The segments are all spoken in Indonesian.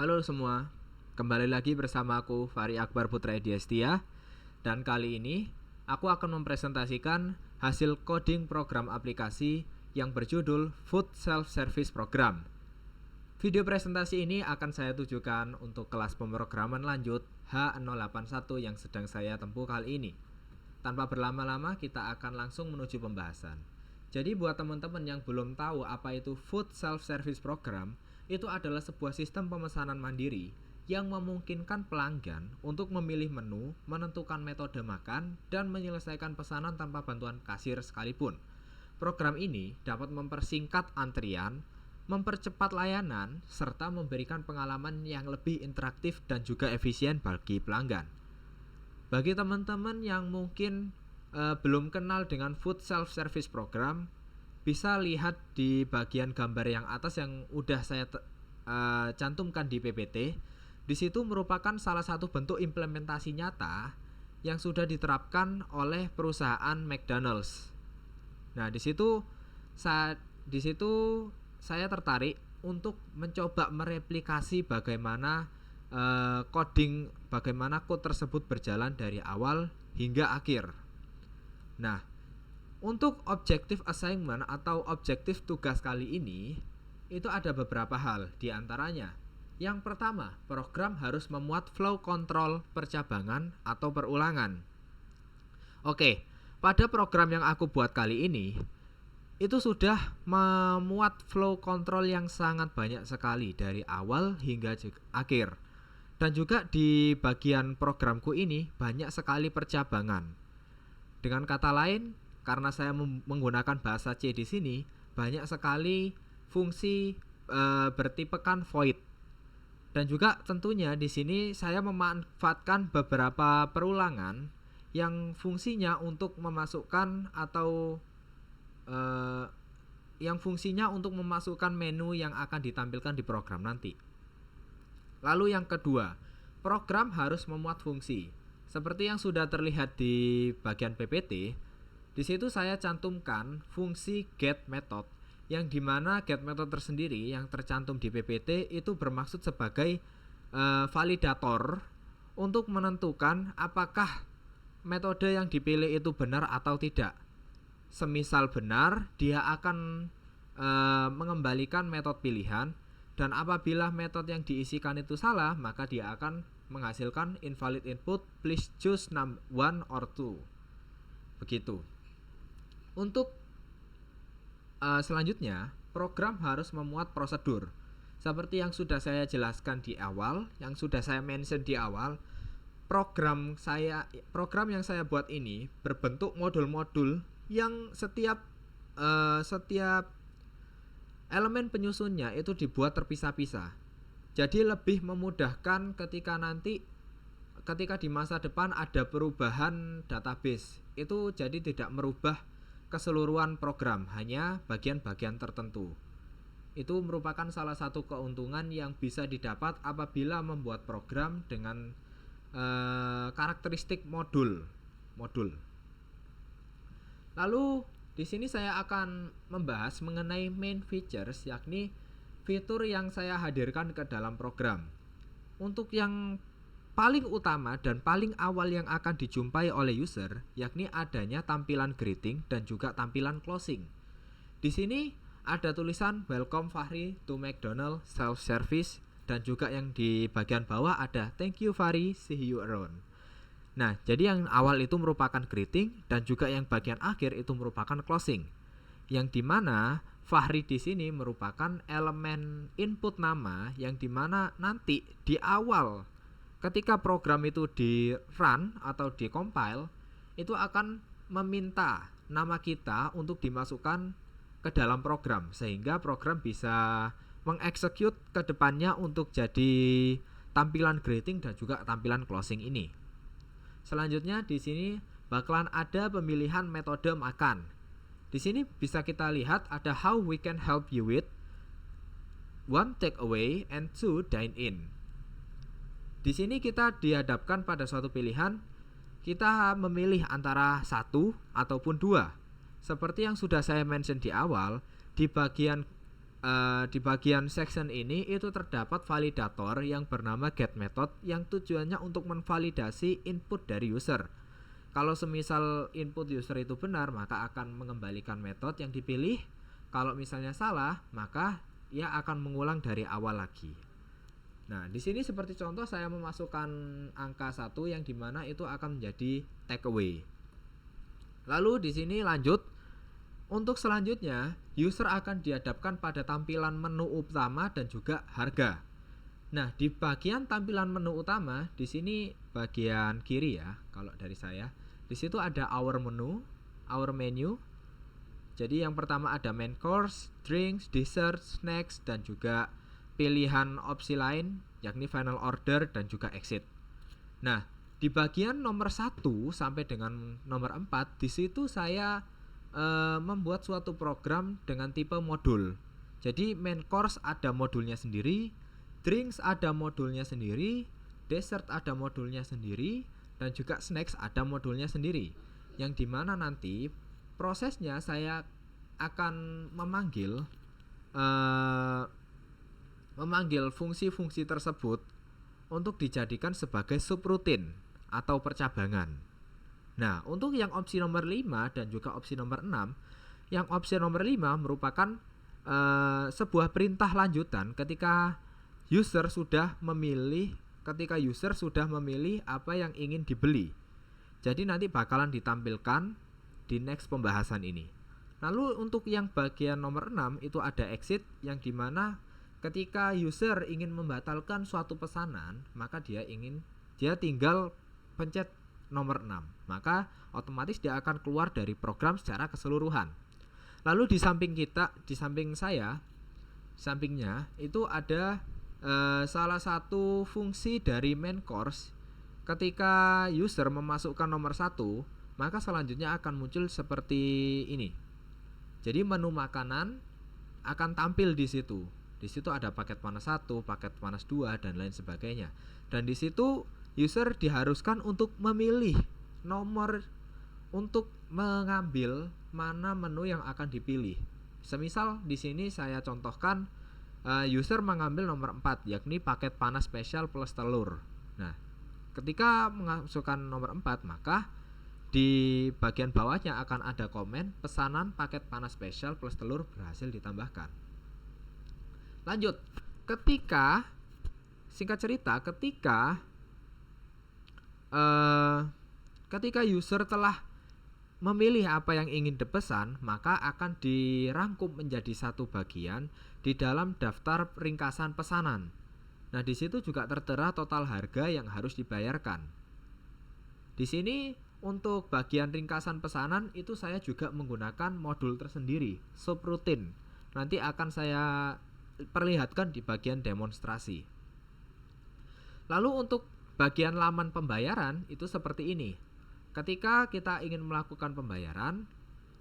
Halo semua, kembali lagi bersama aku Fahri Akbar Putra Ediastia. Dan kali ini aku akan mempresentasikan hasil coding program aplikasi yang berjudul Food Self-Service Program. Video presentasi ini akan saya tujukan untuk kelas pemrograman lanjut H081 yang sedang saya tempuh kali ini. Tanpa berlama-lama kita akan langsung menuju pembahasan. Jadi buat teman-teman yang belum tahu apa itu Food Self-Service Program, itu adalah sebuah sistem pemesanan mandiri yang memungkinkan pelanggan untuk memilih menu, menentukan metode makan, dan menyelesaikan pesanan tanpa bantuan kasir sekalipun. Program ini dapat mempersingkat antrian, mempercepat layanan, serta memberikan pengalaman yang lebih interaktif dan juga efisien bagi pelanggan. Bagi teman-teman yang mungkin belum kenal dengan Food Self-Service Program, bisa lihat di bagian gambar yang atas yang udah saya cantumkan di PPT. Di situ merupakan salah satu bentuk implementasi nyata yang sudah diterapkan oleh perusahaan McDonald's. Nah, di situ saya tertarik untuk mencoba mereplikasi bagaimana bagaimana code tersebut berjalan dari awal hingga akhir. Nah, untuk objektif assignment atau objektif tugas kali ini, itu ada beberapa hal di antaranya. Yang pertama, program harus memuat flow control percabangan atau perulangan. Oke, pada program yang aku buat kali ini, itu sudah memuat flow control yang sangat banyak sekali dari awal hingga akhir. Dan juga di bagian programku ini banyak sekali percabangan. Dengan kata lain, karena saya menggunakan bahasa C di sini, banyak sekali fungsi bertipekan void. Dan juga tentunya di sini saya memanfaatkan beberapa perulangan yang fungsinya untuk memasukkan atau menu yang akan ditampilkan di program nanti. Lalu yang kedua, program harus memuat fungsi. Seperti yang sudah terlihat di bagian PPT, di situ saya cantumkan fungsi get method, yang dimana get method tersendiri yang tercantum di PPT itu bermaksud sebagai validator untuk menentukan apakah metode yang dipilih itu benar atau tidak. Semisal benar, dia akan mengembalikan metode pilihan, dan apabila metode yang diisikan itu salah, maka dia akan menghasilkan invalid input, please choose one or two. Begitu. Untuk selanjutnya, program harus memuat prosedur. Seperti yang sudah saya jelaskan di awal, yang sudah saya mention di awal, program yang saya buat ini berbentuk modul-modul yang setiap elemen penyusunnya itu dibuat terpisah-pisah. Jadi lebih memudahkan ketika di masa depan ada perubahan database, itu jadi tidak merubah keseluruhan program, hanya bagian-bagian tertentu. Itu merupakan salah satu keuntungan yang bisa didapat apabila membuat program dengan karakteristik modul. Lalu di sini saya akan membahas mengenai main features, yakni fitur yang saya hadirkan ke dalam program. Untuk yang paling utama dan paling awal yang akan dijumpai oleh user, yakni adanya tampilan greeting dan juga tampilan closing. Di sini ada tulisan Welcome Fahri to McDonald's Self-Service, dan juga yang di bagian bawah ada Thank you Fahri, see you around. Nah, jadi yang awal itu merupakan greeting dan juga yang bagian akhir itu merupakan closing. Yang dimana Fahri di sini merupakan elemen input nama, yang dimana nanti di awal ketika program itu di run atau di compile, itu akan meminta nama kita untuk dimasukkan ke dalam program, sehingga program bisa mengeksekut ke depannya untuk jadi tampilan greeting dan juga tampilan closing ini. Selanjutnya di sini bakalan ada pemilihan metode makan. Di sini bisa kita lihat ada how we can help you with 1 take away and 2 dine in. Di sini kita dihadapkan pada suatu pilihan, kita memilih antara 1 ataupun 2. Seperti yang sudah saya mention di awal, di bagian di bagian section ini itu terdapat validator yang bernama getMethod yang tujuannya untuk menvalidasi input dari user. Kalau semisal input user itu benar, maka akan mengembalikan metode yang dipilih. Kalau misalnya salah, maka ia akan mengulang dari awal lagi. Nah, di sini seperti contoh saya memasukkan angka 1 yang dimana itu akan menjadi takeaway. Lalu di sini lanjut. Untuk selanjutnya, user akan dihadapkan pada tampilan menu utama dan juga harga. Nah, di bagian tampilan menu utama, di sini bagian kiri ya, kalau dari saya. Di situ ada our menu. Jadi yang pertama ada main course, drinks, dessert, snacks, dan juga pilihan opsi lain, yakni final order dan juga exit. Nah, di bagian nomor 1 sampai dengan nomor 4, di situ saya membuat suatu program dengan tipe modul. Jadi main course ada modulnya sendiri, drinks ada modulnya sendiri, dessert ada modulnya sendiri, dan juga snacks ada modulnya sendiri. Yang dimana nanti prosesnya saya akan memanggil fungsi-fungsi tersebut untuk dijadikan sebagai subrutin atau percabangan. Nah, untuk yang opsi nomor 5 dan juga opsi nomor 6, yang opsi nomor 5 merupakan sebuah perintah lanjutan ketika user sudah memilih apa yang ingin dibeli. Jadi nanti bakalan ditampilkan di next pembahasan ini. Lalu untuk yang bagian nomor 6 itu ada exit, yang dimana ketika user ingin membatalkan suatu pesanan, maka dia tinggal pencet nomor 6, maka otomatis dia akan keluar dari program secara keseluruhan. Lalu di sampingnya itu ada salah satu fungsi dari main course. Ketika user memasukkan nomor 1, maka selanjutnya akan muncul seperti ini. Jadi menu makanan akan tampil di situ. Di situ ada paket panas 1, paket panas 2, dan lain sebagainya. Dan di situ user diharuskan untuk memilih nomor untuk mengambil mana menu yang akan dipilih. Semisal di sini saya contohkan user mengambil nomor 4, yakni paket panas spesial plus telur. Nah, ketika memasukkan nomor 4, maka di bagian bawahnya akan ada komen pesanan paket panas spesial plus telur berhasil ditambahkan. Lanjut, ketika user telah memilih apa yang ingin dipesan, maka akan dirangkum menjadi satu bagian di dalam daftar ringkasan pesanan. Nah, di situ juga tertera total harga yang harus dibayarkan. Di sini untuk bagian ringkasan pesanan itu saya juga menggunakan modul tersendiri, subrutin. Nanti akan saya perlihatkan di bagian demonstrasi. Lalu untuk bagian laman pembayaran itu seperti ini. Ketika kita ingin melakukan pembayaran,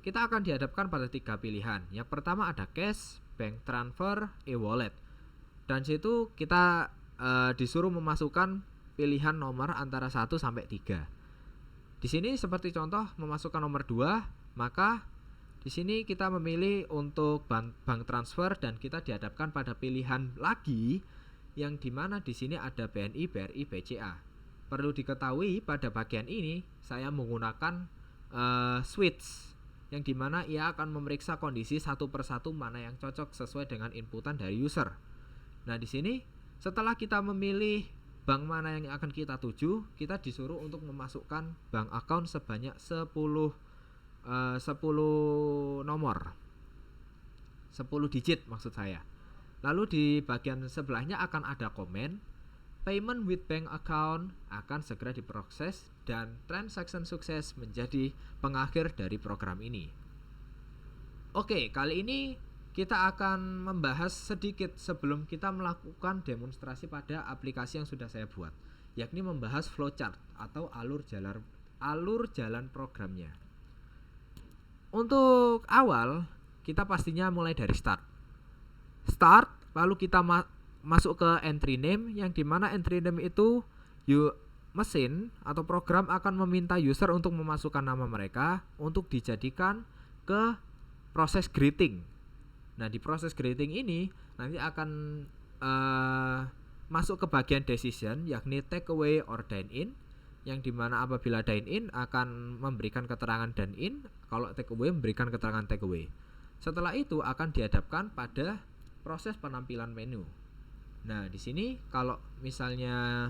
kita akan dihadapkan pada 3 pilihan. Yang pertama ada cash, bank transfer, e-wallet. Dan situ kita disuruh memasukkan pilihan nomor antara 1 sampai 3. Di sini seperti contoh memasukkan nomor 2, maka di sini kita memilih untuk bank transfer dan kita dihadapkan pada pilihan lagi, yang dimana di sini ada BNI, BRI, BCA. Perlu diketahui pada bagian ini saya menggunakan switch, yang dimana ia akan memeriksa kondisi satu persatu mana yang cocok sesuai dengan inputan dari user. Nah, di sini setelah kita memilih bank mana yang akan kita tuju, kita disuruh untuk memasukkan bank account sebanyak 10 nomor, 10 digit maksud saya. Lalu di bagian sebelahnya akan ada komen payment with bank account akan segera diproses dan transaction sukses menjadi pengakhir dari program ini. Oke, kali ini kita akan membahas sedikit sebelum kita melakukan demonstrasi pada aplikasi yang sudah saya buat, yakni membahas flowchart atau alur jalan programnya. Untuk awal, kita pastinya mulai dari start, lalu kita masuk ke entry name, yang dimana entry name itu mesin atau program akan meminta user untuk memasukkan nama mereka untuk dijadikan ke proses greeting. Nah, di proses greeting ini nanti akan masuk ke bagian decision, yakni take away or dine in, yang dimana apabila dine in akan memberikan keterangan dine in, kalau take away memberikan keterangan take away. Setelah itu akan dihadapkan pada proses penampilan menu. Nah, di sini kalau misalnya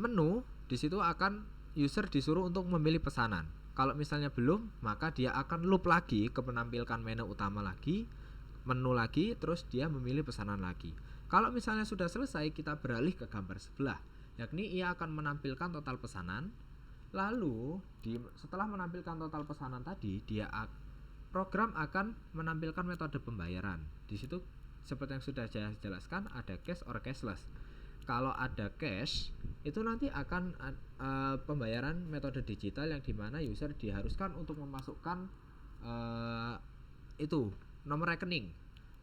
menu, di situ akan user disuruh untuk memilih pesanan. Kalau misalnya belum, maka dia akan loop lagi ke menampilkan menu utama lagi, menu lagi, terus dia memilih pesanan lagi. Kalau misalnya sudah selesai, kita beralih ke gambar sebelah, yakni ia akan menampilkan total pesanan. Lalu setelah menampilkan total pesanan tadi, program akan menampilkan metode pembayaran. Di situ seperti yang sudah saya jelaskan, ada cash or cashless. Kalau ada cash, itu nanti akan pembayaran metode digital, yang dimana user diharuskan untuk memasukkan itu nomor rekening.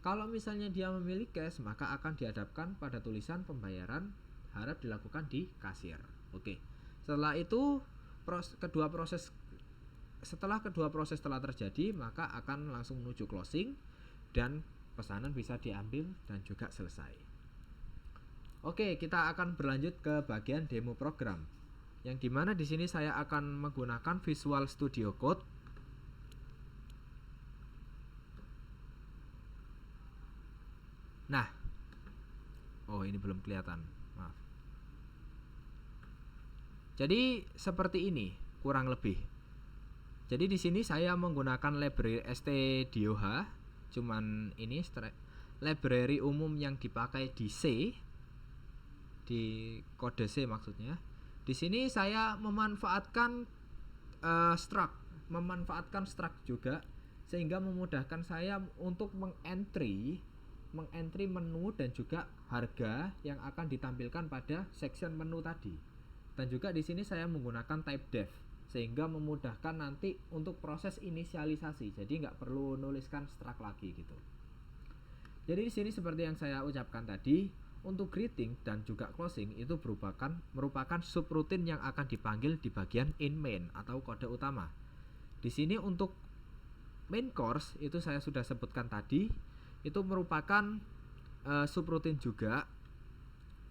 Kalau misalnya dia memilih cash, maka akan dihadapkan pada tulisan pembayaran harap dilakukan di kasir. Oke. Setelah itu setelah kedua proses telah terjadi, maka akan langsung menuju closing dan pesanan bisa diambil dan juga selesai. Oke, kita akan berlanjut ke bagian demo program, yang dimana di sini saya akan menggunakan Visual Studio Code. Nah, ini belum kelihatan, maaf. Jadi seperti ini kurang lebih. Jadi di sini saya menggunakan library stdoh, cuman ini library umum yang dipakai di C, di kode C maksudnya. Di sini saya memanfaatkan struct juga, sehingga memudahkan saya untuk mengentry menu dan juga harga yang akan ditampilkan pada section menu tadi. Dan juga di sini saya menggunakan type def, sehingga memudahkan nanti untuk proses inisialisasi. Jadi nggak perlu nuliskan struct lagi gitu. Jadi di sini seperti yang saya ucapkan tadi, untuk greeting dan juga closing itu merupakan subroutine yang akan dipanggil di bagian in main atau kode utama. Di sini untuk main course itu saya sudah sebutkan tadi, itu merupakan subroutine juga.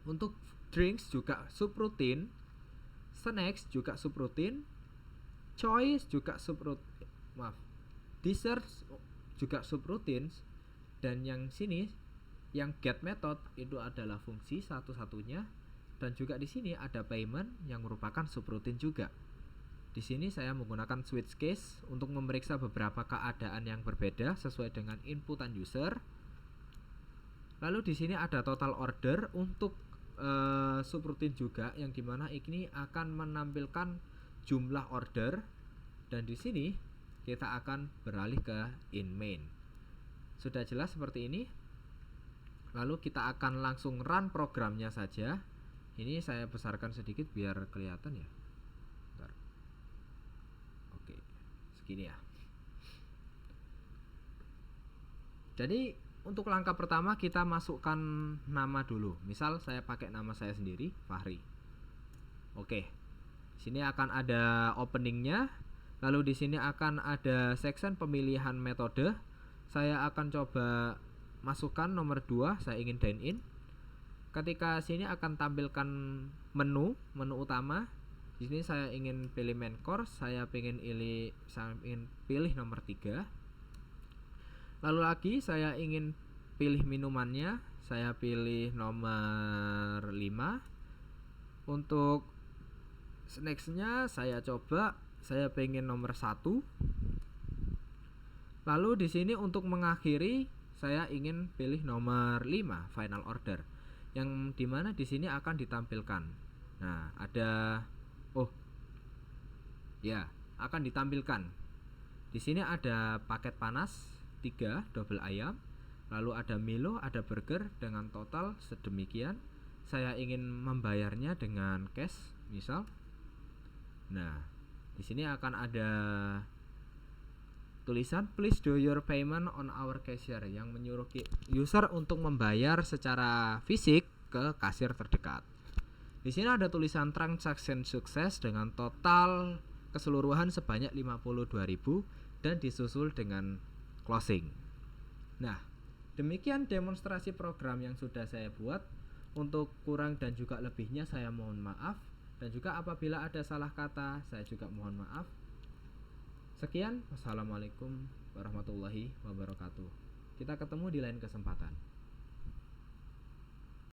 Untuk drinks juga subroutine, snacks juga subroutine, choice juga subroutine, desserts juga subroutine, dan yang sini yang get method itu adalah fungsi satu-satunya, dan juga di sini ada payment yang merupakan subroutine juga. Di sini saya menggunakan switch case untuk memeriksa beberapa keadaan yang berbeda sesuai dengan inputan user. Lalu di sini ada total order untuk subroutine juga, yang dimana ini akan menampilkan jumlah order, dan di sini kita akan beralih ke in main. Sudah jelas seperti ini. Lalu kita akan langsung run programnya saja. Ini saya besarkan sedikit biar kelihatan ya. Bentar. Oke, segini ya. Jadi untuk langkah pertama kita masukkan nama dulu. Misal saya pakai nama saya sendiri, Fahri. Oke. Sini akan ada openingnya. Lalu di sini akan ada section pemilihan metode. Saya akan coba masukkan nomor 2, saya ingin dine in. Ketika sini akan tampilkan menu utama. Di sini saya ingin pilih main course, saya ingin pilih nomor 3. Lalu lagi saya ingin pilih minumannya, saya pilih nomor 5. Untuk snacksnya saya pengen nomor 1. Lalu di sini untuk mengakhiri saya ingin pilih nomor 5, final order, yang dimana di sini akan ditampilkan. Nah, akan ditampilkan. Di sini ada paket panas 3 double ayam, lalu ada Milo, ada burger dengan total sedemikian. Saya ingin membayarnya dengan cash, misal. Nah, di sini akan ada tulisan please do your payment on our cashier, yang menyuruh user untuk membayar secara fisik ke kasir terdekat. Di sini ada tulisan transaction sukses dengan total keseluruhan sebanyak 52.000 dan disusul dengan closing. Nah, demikian demonstrasi program yang sudah saya buat. Untuk kurang dan juga lebihnya saya mohon maaf, dan juga apabila ada salah kata saya juga mohon maaf. Sekian, wassalamualaikum warahmatullahi wabarakatuh. Kita ketemu di lain kesempatan.